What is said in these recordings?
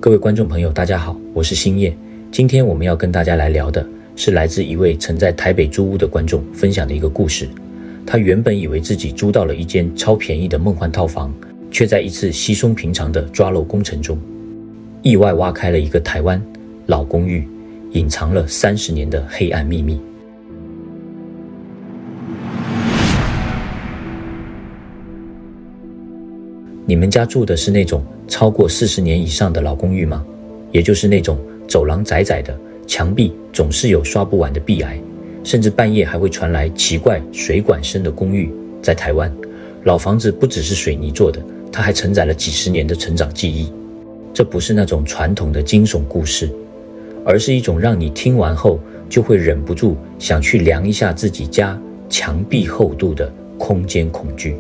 各位观众朋友大家好，我是星夜。今天我们要跟大家来聊的是来自一位曾在台北租屋的观众分享的一个故事。他原本以为自己租到了一间超便宜的梦幻套房，却在一次稀松平常的抓漏工程中，意外挖开了一个台湾老公寓隐藏了30年的黑暗秘密。你们家住的是那种超过40年以上的老公寓吗？也就是那种走廊窄窄的，墙壁总是有刷不完的壁癌，甚至半夜还会传来奇怪水管声的公寓。在台湾，老房子不只是水泥做的，它还承载了几十年的成长记忆。这不是那种传统的惊悚故事，而是一种让你听完后就会忍不住想去量一下自己家墙壁厚度的空间恐惧。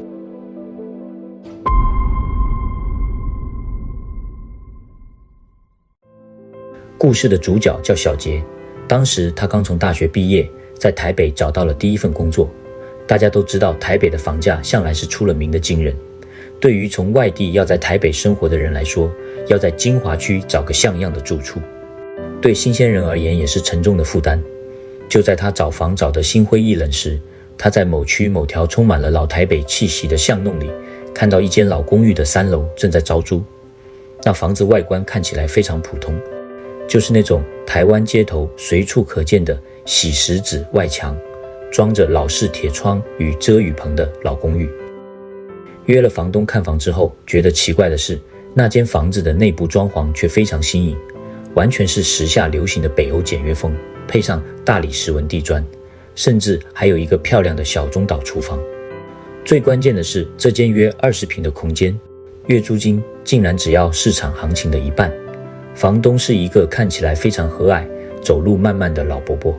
故事的主角叫小杰，当时他刚从大学毕业，在台北找到了第一份工作。大家都知道台北的房价向来是出了名的惊人，对于从外地要在台北生活的人来说，要在精华区找个像样的住处，对新鲜人而言也是沉重的负担。就在他找房找得心灰意冷时，他在某区某条充满了老台北气息的巷弄里，看到一间老公寓的3楼正在招租。那房子外观看起来非常普通，就是那种台湾街头随处可见的洗石子外墙，装着老式铁窗与遮雨棚的老公寓。约了房东看房之后，觉得奇怪的是，那间房子的内部装潢却非常新颖，完全是时下流行的北欧简约风，配上大理石纹地砖，甚至还有一个漂亮的小中岛厨房。最关键的是，这间约20平的空间，月租金竟然只要市场行情的一半。房东是一个看起来非常和蔼、走路慢慢的老伯伯。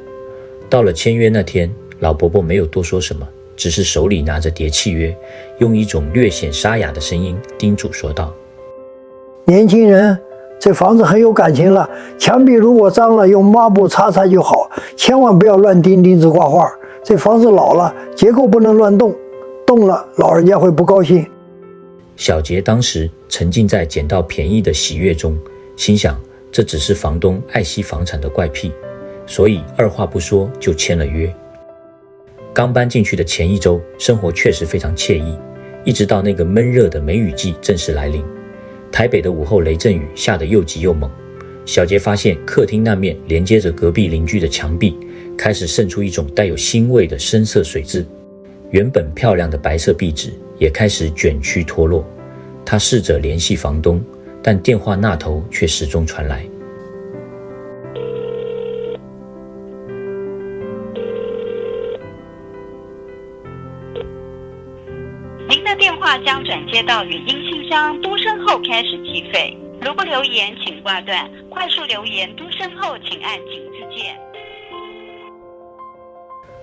到了签约那天，老伯伯没有多说什么，只是手里拿着叠契约，用一种略显沙哑的声音叮嘱说道：年轻人，这房子很有感情了，墙壁如果脏了用抹布擦擦就好，千万不要乱钉钉子挂画。这房子老了，结构不能乱动，动了老人家会不高兴。小杰当时沉浸在捡到便宜的喜悦中，心想这只是房东爱惜房产的怪癖，所以二话不说就签了约。刚搬进去的前1周，生活确实非常惬意，一直到那个闷热的梅雨季正式来临。台北的午后雷阵雨下得又急又猛，小杰发现客厅那面连接着隔壁邻居的墙壁开始渗出一种带有腥味的深色水渍，原本漂亮的白色壁纸也开始卷曲脱落。他试着联系房东，但电话那头却始终传来：您的电话将转接到语音信箱，嘟声后开始计费。如不留言请挂断，快速留言嘟声后请按井字键。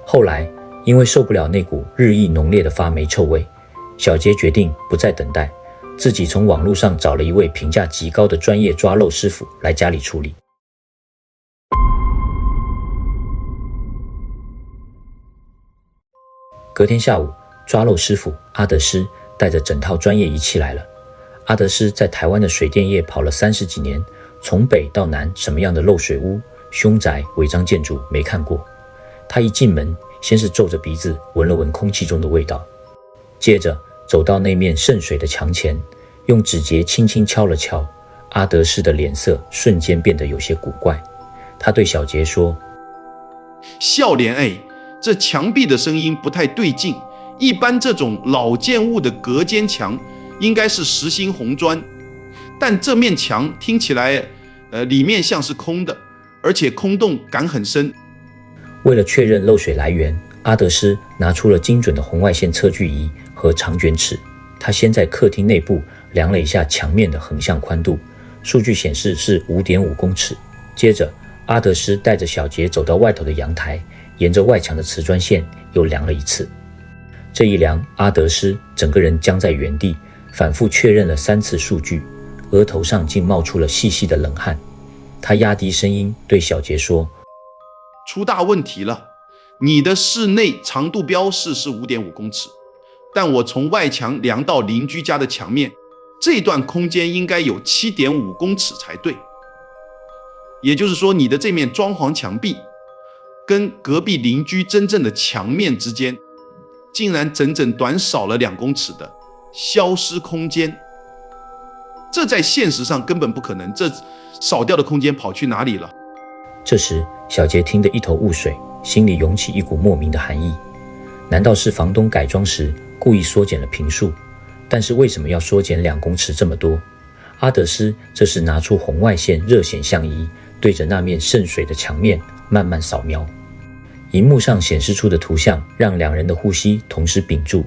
后来因为受不了那股日益浓烈的发霉臭味，小杰决定不再等待，自己从网络上找了一位评价极高的专业抓漏师傅来家里处理。隔天下午，抓漏师傅阿德斯带着整套专业仪器来了。阿德斯在台湾的水电业跑了30几年，从北到南，什么样的漏水屋、凶宅、违章建筑没看过。他一进门，先是皱着鼻子闻了闻空气中的味道，接着走到那面渗水的墙前，用指节轻轻敲了敲。阿德斯的脸色瞬间变得有些古怪，他对小杰说：笑脸这墙壁的声音不太对劲，一般这种老建物的隔间墙应该是实心红砖，但这面墙听起来里面像是空的，而且空洞感很深。为了确认漏水来源，阿德斯拿出了精准的红外线测距仪和长卷尺。他先在客厅内部量了一下墙面的横向宽度，数据显示是 5.5 公尺。接着阿德斯带着小杰走到外头的阳台，沿着外墙的瓷砖线又量了一次。这一量，阿德斯整个人僵在原地，反复确认了3次数据，额头上竟冒出了细细的冷汗。他压低声音对小杰说：出大问题了，你的室内长度标示是 5.5 公尺，但我从外墙量到邻居家的墙面，这段空间应该有 7.5 公尺才对。也就是说，你的这面装潢墙壁跟隔壁邻居真正的墙面之间，竟然整整短少了2公尺的消失空间。这在现实上根本不可能，这少掉的空间跑去哪里了？这时，小杰听得一头雾水，心里涌起一股莫名的寒意。难道是房东改装时故意缩减了坪数？但是为什么要缩减2公尺这么多？阿德斯这是拿出红外线热显像仪，对着那面渗水的墙面慢慢扫描。荧幕上显示出的图像让两人的呼吸同时屏住。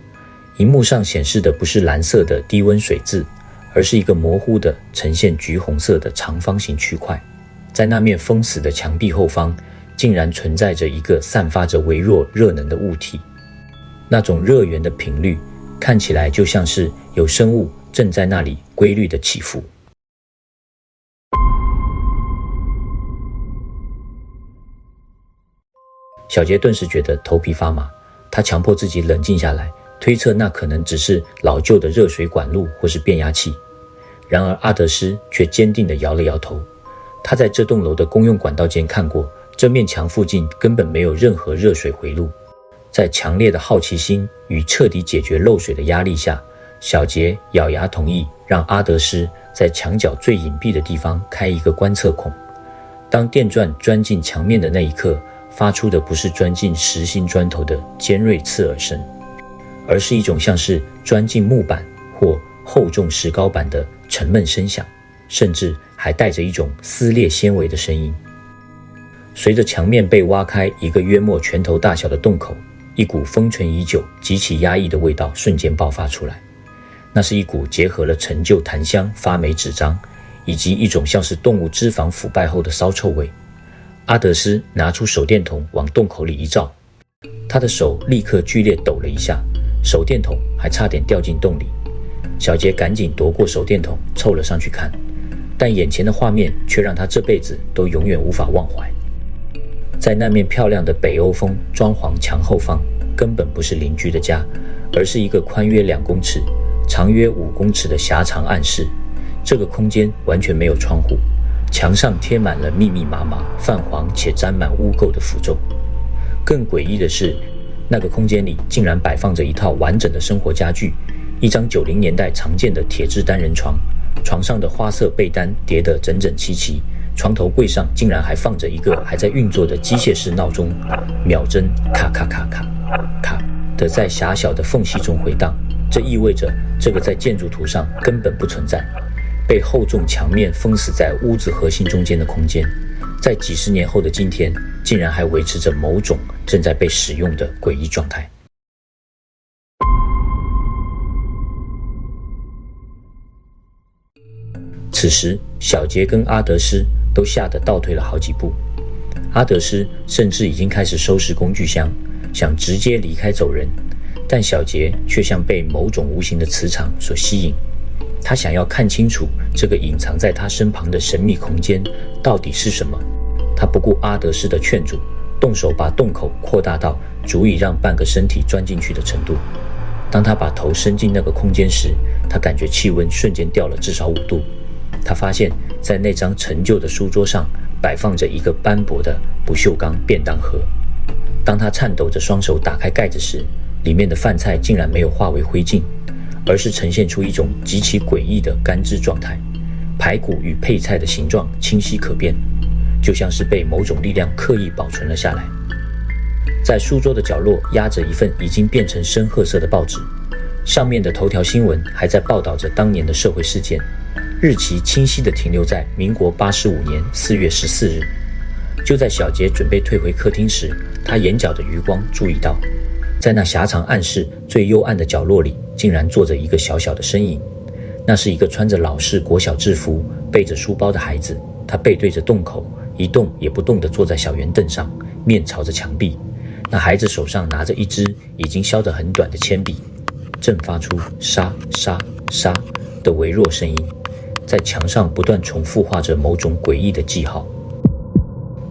荧幕上显示的不是蓝色的低温水渍，而是一个模糊的呈现橘红色的长方形区块。在那面封死的墙壁后方，竟然存在着一个散发着微弱热能的物体。那种热源的频率看起来就像是有生物正在那里规律的起伏。小杰顿时觉得头皮发麻，他强迫自己冷静下来，推测那可能只是老旧的热水管路或是变压器。然而阿德斯却坚定地摇了摇头。他在这栋楼的公用管道间看过，这面墙附近根本没有任何热水回路。在强烈的好奇心与彻底解决漏水的压力下，小杰咬牙同意让阿德斯在墙角最隐蔽的地方开一个观测孔。当电钻钻进墙面的那一刻，发出的不是钻进实心砖头的尖锐刺耳声，而是一种像是钻进木板或厚重石膏板的沉闷声响，甚至还带着一种撕裂纤维的声音。随着墙面被挖开一个约莫拳头大小的洞口，一股封存已久、极其压抑的味道瞬间爆发出来。那是一股结合了陈旧檀香、发霉纸张，以及一种像是动物脂肪腐败后的骚臭味。阿德斯拿出手电筒往洞口里一照，他的手立刻剧烈抖了一下，手电筒还差点掉进洞里。小杰赶紧夺过手电筒凑了上去看，但眼前的画面却让他这辈子都永远无法忘怀。在那面漂亮的北欧风装潢墙后方，根本不是邻居的家，而是一个宽约2公尺、长约5公尺的狭长暗室。这个空间完全没有窗户，墙上贴满了密密麻麻、泛黄且沾满污垢的符咒。更诡异的是，那个空间里竟然摆放着一套完整的生活家具，一张90年代常见的铁质单人床，床上的花色被单叠得整整齐齐，床头柜上竟然还放着一个还在运作的机械式闹钟，秒针咔咔咔咔咔的在狭小的缝隙中回荡。这意味着这个在建筑图上根本不存在，被厚重墙面封死在屋子核心中间的空间，在几十年后的今天，竟然还维持着某种正在被使用的诡异状态。此时，小杰跟阿德斯都吓得倒退了好几步。阿德斯甚至已经开始收拾工具箱，想直接离开走人，但小杰却像被某种无形的磁场所吸引。他想要看清楚这个隐藏在他身旁的神秘空间到底是什么。他不顾阿德斯的劝阻，动手把洞口扩大到足以让半个身体钻进去的程度。当他把头伸进那个空间时，他感觉气温瞬间掉了至少5度。他发现在那张陈旧的书桌上摆放着一个斑驳的不锈钢便当盒。当他颤抖着双手打开盖子时，里面的饭菜竟然没有化为灰烬，而是呈现出一种极其诡异的干支状态。排骨与配菜的形状清晰可辨，就像是被某种力量刻意保存了下来。在书桌的角落压着一份已经变成深褐色的报纸，上面的头条新闻还在报道着当年的社会事件，日期清晰地停留在民国85年4月14日。就在小杰准备退回客厅时，他眼角的余光注意到，在那狭长暗室最幽暗的角落里，竟然坐着一个小小的身影。那是一个穿着老式国小制服、背着书包的孩子，他背对着洞口，一动也不动地坐在小圆凳上，面朝着墙壁。那孩子手上拿着一支已经削得很短的铅笔，正发出沙沙沙的微弱声音，在墙上不断重复画着某种诡异的记号。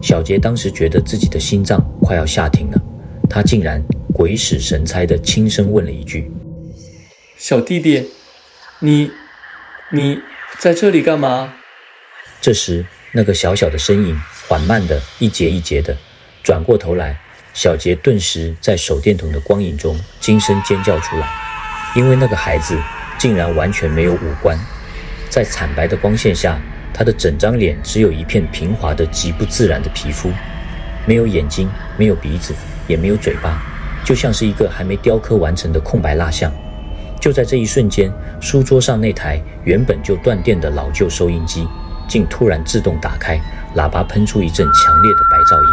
小杰当时觉得自己的心脏快要下停了，他竟然鬼使神差地轻声问了一句：“小弟弟，你在这里干嘛？这时，那个小小的身影缓慢的一节一节的转过头来，小杰顿时在手电筒的光影中惊声尖叫出来，因为那个孩子竟然完全没有五官，在惨白的光线下，他的整张脸只有一片平滑的极不自然的皮肤，没有眼睛，没有鼻子，也没有嘴巴，就像是一个还没雕刻完成的空白蜡像。就在这一瞬间，书桌上那台原本就断电的老旧收音机竟突然自动打开，喇叭喷出一阵强烈的白噪音，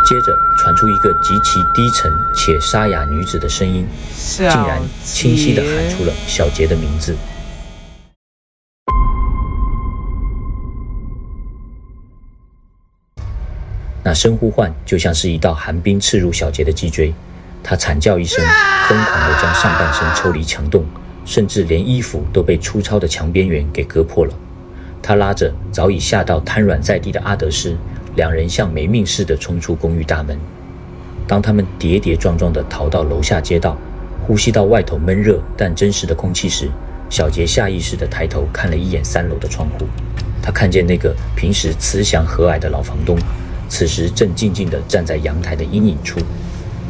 接着传出一个极其低沉且沙哑女子的声音，竟然清晰地喊出了小杰的名字。那声呼唤就像是一道寒冰刺入小杰的脊椎，他惨叫一声，疯狂地将上半身抽离墙洞，甚至连衣服都被粗糙的墙边缘给割破了。他拉着早已吓到瘫软在地的阿德斯，两人像没命似的冲出公寓大门。当他们跌跌撞撞地逃到楼下街道，呼吸到外头闷热但真实的空气时，小杰下意识地抬头看了一眼3楼的窗户。他看见那个平时慈祥和蔼的老房东，此时正静静地站在阳台的阴影处，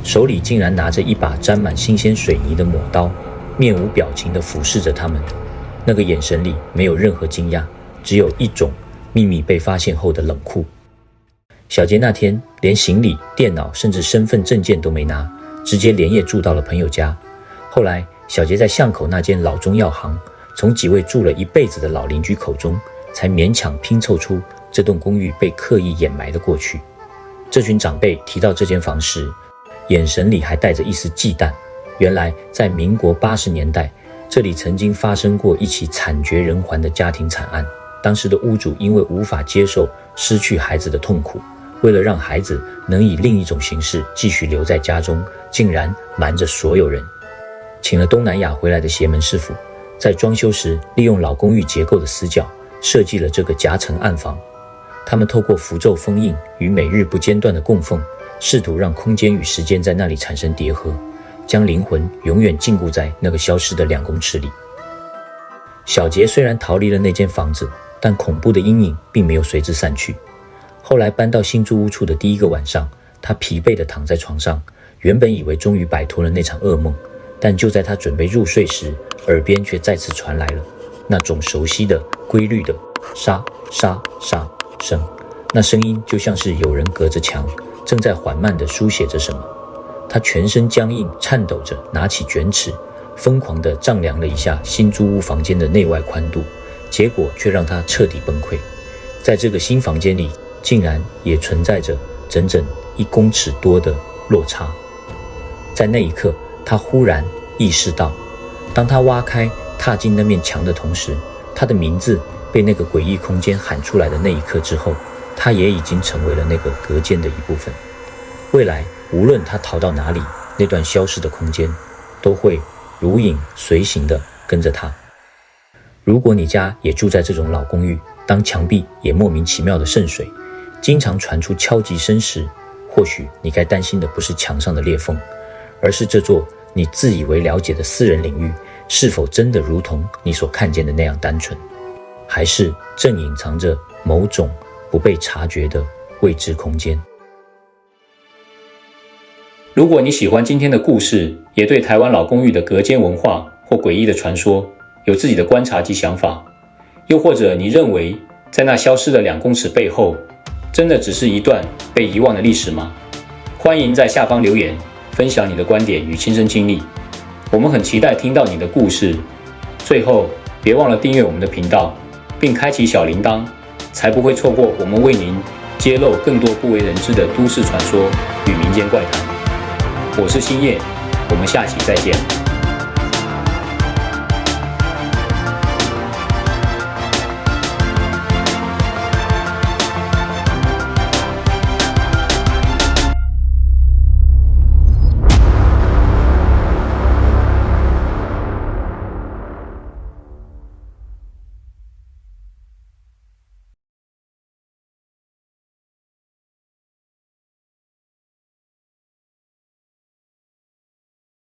手里竟然拿着一把沾满新鲜水泥的抹刀，面无表情地俯视着他们。那个眼神里没有任何惊讶，只有一种秘密被发现后的冷酷。小杰那天连行李、电脑甚至身份证件都没拿，直接连夜住到了朋友家。后来小杰在巷口那间老中药行，从几位住了一辈子的老邻居口中，才勉强拼凑出这栋公寓被刻意掩埋的过去。这群长辈提到这间房时，眼神里还带着一丝忌惮。原来在民国80年代，这里曾经发生过一起惨绝人寰的家庭惨案。当时的屋主因为无法接受失去孩子的痛苦，为了让孩子能以另一种形式继续留在家中，竟然瞒着所有人，请了东南亚回来的邪门师傅，在装修时利用老公寓结构的死角设计了这个夹层暗房。他们透过符咒封印与每日不间断的供奉，试图让空间与时间在那里产生叠合，将灵魂永远禁锢在那个消失的2公尺里。小杰虽然逃离了那间房子，但恐怖的阴影并没有随之散去。后来搬到新住屋处的第1个晚上，他疲惫地躺在床上，原本以为终于摆脱了那场噩梦，但就在他准备入睡时，耳边却再次传来了那种熟悉的规律的沙沙沙声。那声音就像是有人隔着墙正在缓慢地书写着什么。他全身僵硬颤抖着拿起卷尺，疯狂地丈量了一下新租屋房间的内外宽度，结果却让他彻底崩溃。在这个新房间里，竟然也存在着整整1公尺多的落差。在那一刻，他忽然意识到，当他挖开踏进那面墙的同时，他的名字被那个诡异空间喊出来的那一刻之后，他也已经成为了那个隔间的一部分。未来无论他逃到哪里，那段消失的空间都会如影随形地跟着他。如果你家也住在这种老公寓，当墙壁也莫名其妙的渗水，经常传出敲击声时，或许你该担心的不是墙上的裂缝，而是这座你自以为了解的私人领域是否真的如同你所看见的那样单纯，还是正隐藏着某种不被察觉的未知空间。如果你喜欢今天的故事，也对台湾老公寓的隔间文化或诡异的传说有自己的观察及想法，又或者你认为在那消失的2公尺背后，真的只是一段被遗忘的历史吗？欢迎在下方留言，分享你的观点与亲身经历，我们很期待听到你的故事。最后，别忘了订阅我们的频道，并开启小铃铛，才不会错过我们为您揭露更多不为人知的都市传说与民间怪谈。我是星夜，我们下期再见。